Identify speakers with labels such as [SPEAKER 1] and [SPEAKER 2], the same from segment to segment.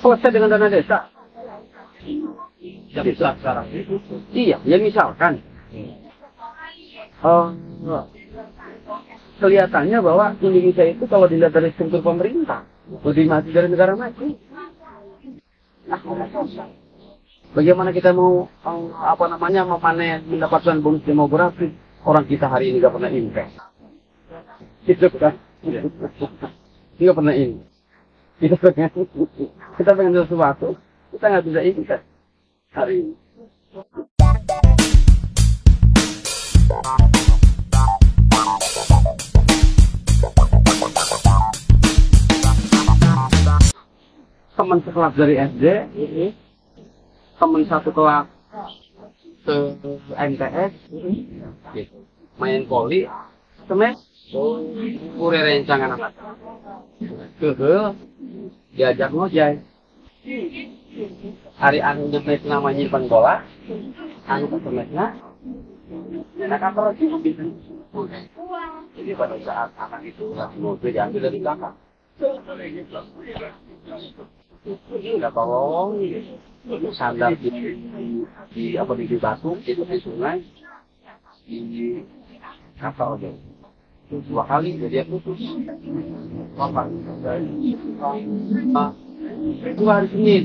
[SPEAKER 1] selesai dengan dana desa.
[SPEAKER 2] Yang bisa sekarang.
[SPEAKER 1] Iya, ya misalkan kelihatannya bahwa Indonesia itu kalau dilihat dari struktur pemerintah lebih maju dari negara maju. Bagaimana kita mau memanen mendapatkan bonus demografi orang kita hari ini nggak pernah invest, itu kan? Nggak pernah ini. Kita pengen sesuatu, kita nggak bisa invest hari ini. Teman sekelas dari SD, teman satu kelas ke MTS, gitu. Main poli, semes, kurir rencangan anak, kehel, diajak ngojek. Hari anu nyemes namanya nyimpan bola, anu kesemesnya, enak kantor sih gitu. Jadi pada saat anak itu mau diambil dari belakang. Nggak tolong sandar di batu itu di sungai di kapal deh 2 kali jadi putus apa itu hari Senin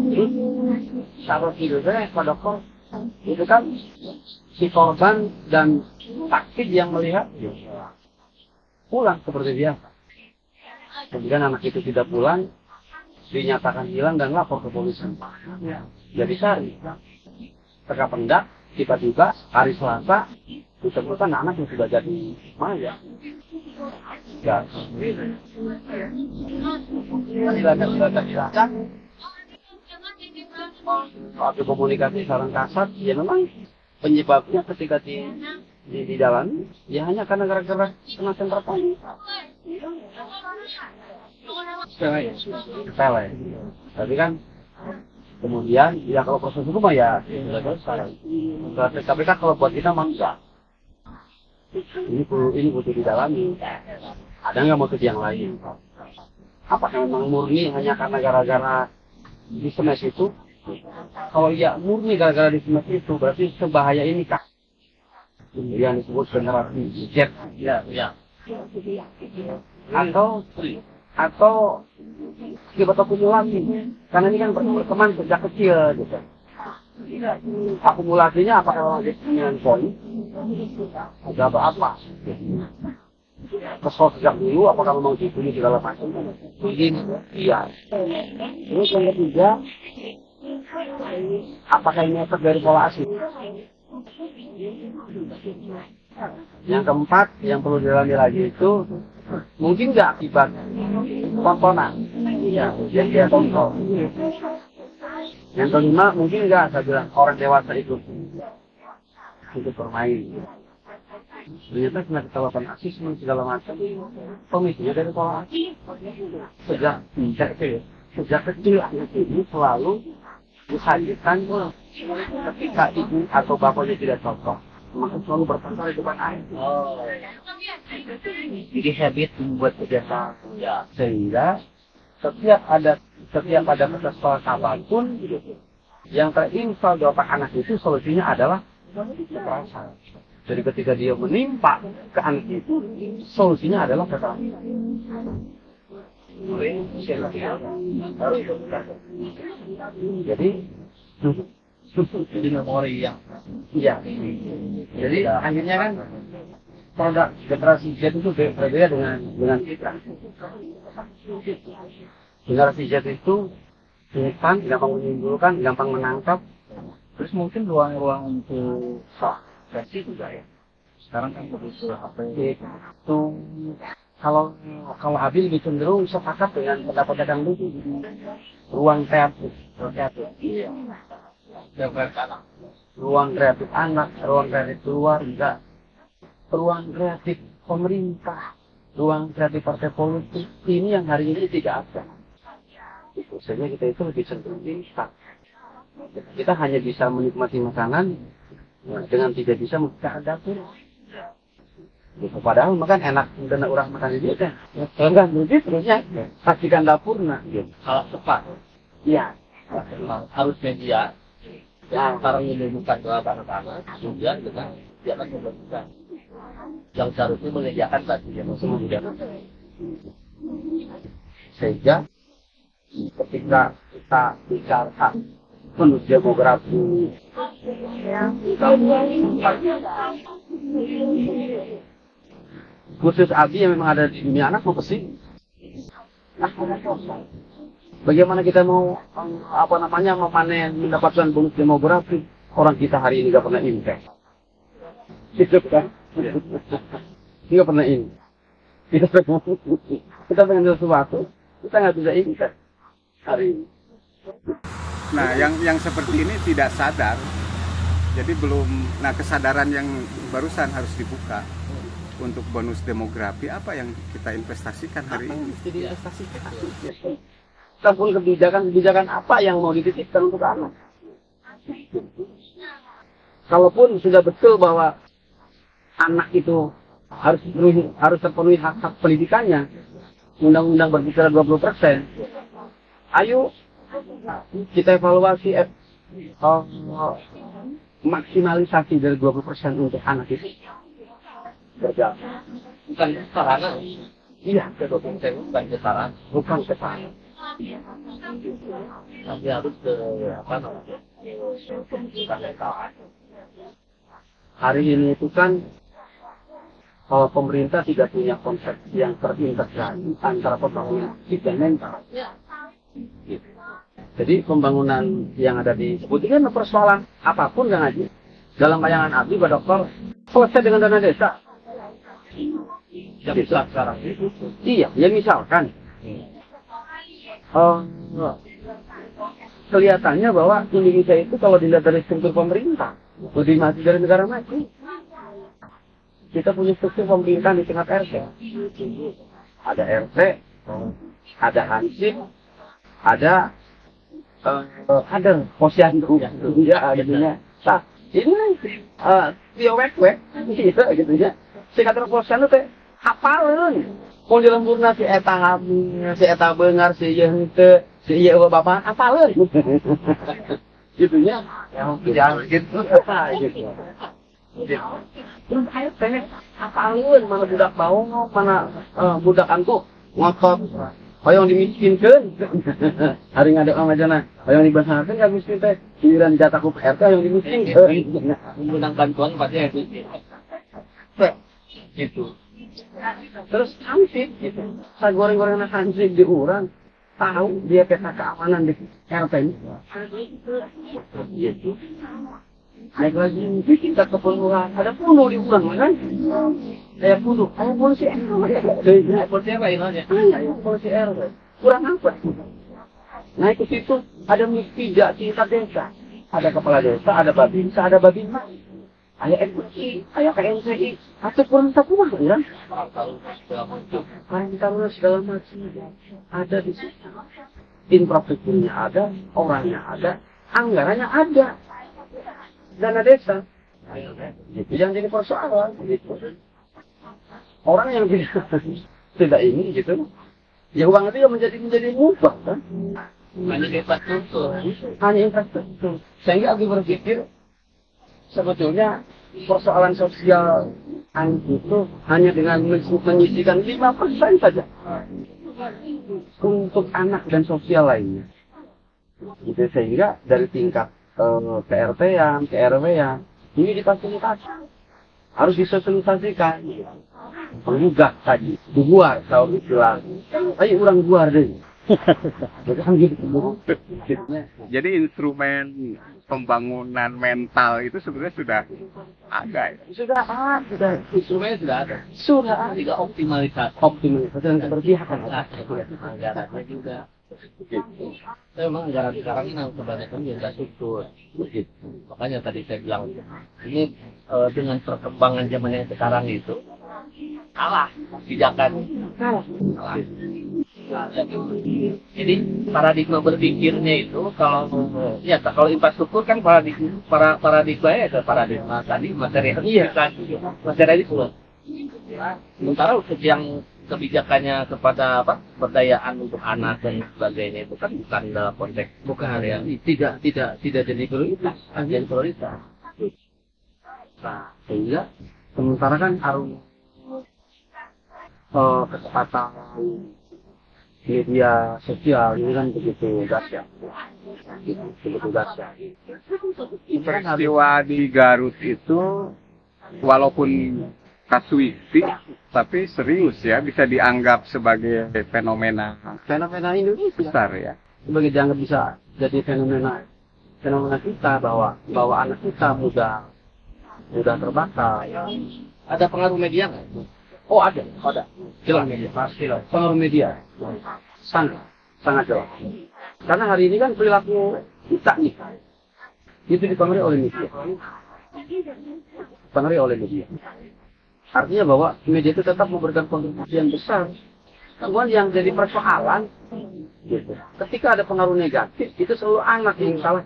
[SPEAKER 1] terus saat tidurnya Pak Dokter itu kan si korban dan saksi yang melihat pulang seperti biasa. Kemudian anak itu tidak pulang, dinyatakan hilang dan lapor ke polisi. Jadi cari. Teka pendak, tiba-tiba hari Selasa ditemukan anak yang sudah jadi mayat. Gas. Dilacak. Waktu komunikasi seorang kasat, ya memang penyebabnya ketika di dalam, ya hanya karena gara-gara kena sentrapani. Sepele. Tapi kan kemudian ya kalau proses hukum ya sudah selesai. Tapi kan kalau buat kita enggak. Ini butuh didalami. Ada nggak motif yang lain? Apakah memang murni hanya karena gara-gara di semes itu? Kalau ya murni gara-gara di semes itu, berarti sebahaya ini kah? Yang disebut generasi Z, ya. Atau akibat akumulasi, karena ini kan berteman sejak kecil, gitu. Akumulasinya apakah dengan poin atau apa? Kesel sejak dulu, apakah memang dibully segala macam? Mungkin iya. Terus yang ketiga, apakah ini efek dari pola asuh? Yang keempat yang perlu didalami lagi itu mungkin nggak akibat tontonan, ya, jadi dia tonton. Yang kelima mungkin nggak, saya bilang orang dewasa itu bermain. Ternyata kena ketahuan rasisme segala macam. Pemicunya dari pola asuh. Sejak kecil anak ini selalu disajikan ketika ibu atau bapaknya tidak cocok, maka selalu bertengkar di depan air. Jadi habit membuat kebiasaan, ya. Sehingga setiap ada kesalahan pun yang terinstall di otak anak itu solusinya adalah kekerasan. Jadi ketika dia menimpa ke anak itu, solusinya adalah kekerasan. Jadi memori yang iya. Jadi akhirnya kan produk generasi Z itu berbeda dengan kita. Generasi Z itu instan, gampang menimbulkan, gampang menangkap. Terus mungkin ruang-ruang untuk versi juga ya. Sekarang kan begitu apa itu kalau Abil lebih cenderung sepakat dengan pendapat Kang Dudu, ruang kreatif. Iya. Ruang kreatif anak, ruang kreatif keluarga, ruang kreatif pemerintah, ruang kreatif partai politik. Ini yang hari ini tidak ada. Sehingga kita itu lebih cenderung instan. Kita hanya bisa menikmati makanan dengan tidak bisa membuka dapur. Gitu. Padahal makan enak dana orang makan di dia. Enggak duit terusnya saksikan dapurna gitu.
[SPEAKER 2] Salah tepat.
[SPEAKER 1] Iya.
[SPEAKER 2] Harus media yang sekarang menemukan ke anak-anak, kemudian dengan dia akan membagikan. Yang seharusnya menyediakan tadi yang kemudian.
[SPEAKER 1] Sehingga ketika kita bicara bonus demografi, khusus Abi yang memang ada di dunia anak mau ke sini. Bagaimana kita mau memanen mendapatkan bonus demografi? Orang kita hari ini nggak pernah invest, gitu kan? Nggak pernah invest. Kita pengen sesuatu, kita nggak bisa invest hari ini.
[SPEAKER 3] Nah, yang seperti ini tidak sadar, jadi belum. Nah, kesadaran yang barusan harus dibuka untuk bonus demografi, apa yang kita investasikan hari ini?
[SPEAKER 1] Jadi investasikan. Ataupun kebijakan apa yang mau dititipkan untuk anak. Kalaupun sudah betul bahwa anak itu harus terpenuhi hak-hak pendidikannya, undang-undang berbicara 20%. Ayo kita evaluasi maksimalisasi dari 20% untuk anak itu. Berjalan.
[SPEAKER 2] Bukan sarana.
[SPEAKER 1] Iya,
[SPEAKER 2] bukan sarana.
[SPEAKER 1] bukan kesalahan.
[SPEAKER 2] Tapi harus ke apa namanya?
[SPEAKER 1] Hari ini itu kan pemerintah tidak punya konsep yang terintegrasi antara pembangunan fisik dan mental. Gitu. Jadi pembangunan yang ada di sebutkan persoalan apapun kan aja. Dalam bayangan Abi, Pak Dokter, selesai dengan dana desa.
[SPEAKER 2] Yang bisa sekarang.
[SPEAKER 1] Iya, ya misalkan. Kelihatannya bahwa Indonesia itu kalau dilihat dari struktur pemerintah lebih maju dari negara maju. Kita punya struktur pemerintahan di tingkat RT. Ada RT, ada hansip, ada posyandu, ya gitu ya. Nah, ini Tio Wek, gitu gitu ya. Singkatan posyandu teh hafalin. Mau di lemburna si eta hamil, si eta beungar, si ieu henteu, si ieu bapak hafalin. Gitu ya. Jangan gitu. Terus ayo teh hafalin mana budak bau, mana budak antuk ngotot. Hoyong dimiskinkeun. Hari ngadek sama jana. Hoyong dibasarkeun ka miskin teh. Giliran jatah ku PRT hoyong dimiskinkeun.
[SPEAKER 2] Menggunakan bantuan pasti itu.
[SPEAKER 1] Gitu. Terus hansip gitu. Sagoreng-goreng hansip di urang. Tahu dia peta keamanan di RT ini. Gitu. Naik lagi di tingkat kepengurusan. Ada pulau di urang kan? Saya bunuh, saya polisi RW.
[SPEAKER 2] Polisi apa ini?
[SPEAKER 1] Saya polisi RW. Kurang apa? Naik ke situ ada tidak tingkat desa. Ada kepala desa, ada babinsa, ada babinmas. Ada MUI, ada KNCI, atau kurang satu mah ya? Karena segala macam ada di situ. Infrastrukturnya ada, orangnya ada, anggarannya ada. Dana desa. Itu yang jadi persoalan. Gitu. Orang yang tidak ini gitu, ya uang itu menjadi mubah kan?
[SPEAKER 2] Hanya infrastruktur.
[SPEAKER 1] Hanya infrastruktur. Sehingga aku berpikir sebetulnya persoalan sosial itu hanya dengan menyisikan 5% saja untuk anak dan sosial lainnya. Gitu, sehingga dari tingkat PRT-an, KRW-an ini difasilitasi, harus disosialisasikan. Menggugah tadi, buar kalau istilah. Ayo orang buar deh.
[SPEAKER 3] Jadi instrumen pembangunan mental itu sebenarnya sudah ada ya?
[SPEAKER 1] Sudah.
[SPEAKER 2] Instrumennya sudah ada.
[SPEAKER 1] Sudah ada.
[SPEAKER 2] Tinggal optimalisasi.
[SPEAKER 1] Optimalisasi dan keberpihakan.
[SPEAKER 2] Anggarannya juga. Tapi memang anggaran sekarang ini kebanyakan infrastruktur. Makanya tadi saya bilang ini dengan perkembangan zaman yang sekarang itu kalah kebijakan. Kalah. Jadi paradigma berpikirnya itu kalau infrastruktur kan paradigma ya paradigma tadi materi. Iya. Materi itu Sementara untuk yang kebijakannya kepada apa pemberdayaan untuk anak dan sebagainya itu kan bukan dalam konteks area
[SPEAKER 1] tidak jadi prioritas.
[SPEAKER 2] jadi prioritas.
[SPEAKER 1] Nah, sehingga sementara kan arus kecepatan media sosial ini kan begitu dahsyat, begitu dahsyat.
[SPEAKER 3] Peristiwa di Garut itu walaupun kasuistik tapi serius ya, bisa dianggap sebagai fenomena
[SPEAKER 1] Indonesia
[SPEAKER 3] besar ya.
[SPEAKER 1] sebagai dianggap bisa jadi fenomena kita bahwa anak kita mudah terbakar.
[SPEAKER 2] Ada pengaruh media nggak?
[SPEAKER 1] Oh ada jelas
[SPEAKER 2] Media.
[SPEAKER 1] pasti lah pengaruh media sangat jelas. Karena hari ini kan perilaku kita nih itu dipengaruhi oleh media. Artinya bahwa media itu tetap memberikan kontribusi yang besar. Cuman yang jadi persoalan, gitu. Ketika ada pengaruh negatif, itu selalu anak yang salah.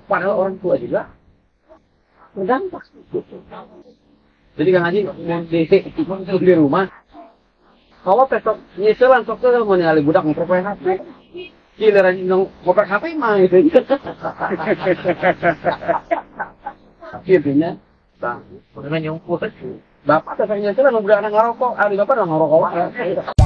[SPEAKER 1] Padahal orang tua juga berdampak. Gitu. Jadi Kang Haji di rumah, kalau besok nyeselan sok ke mau nyali budak ngoprek HP, giliran ngoprek HP mah gitu. Intinya,
[SPEAKER 2] Bagaimana nyumput?
[SPEAKER 1] bapak tetap nyeselan mau budak anak ngerokok, hari bapak udah ngerokok.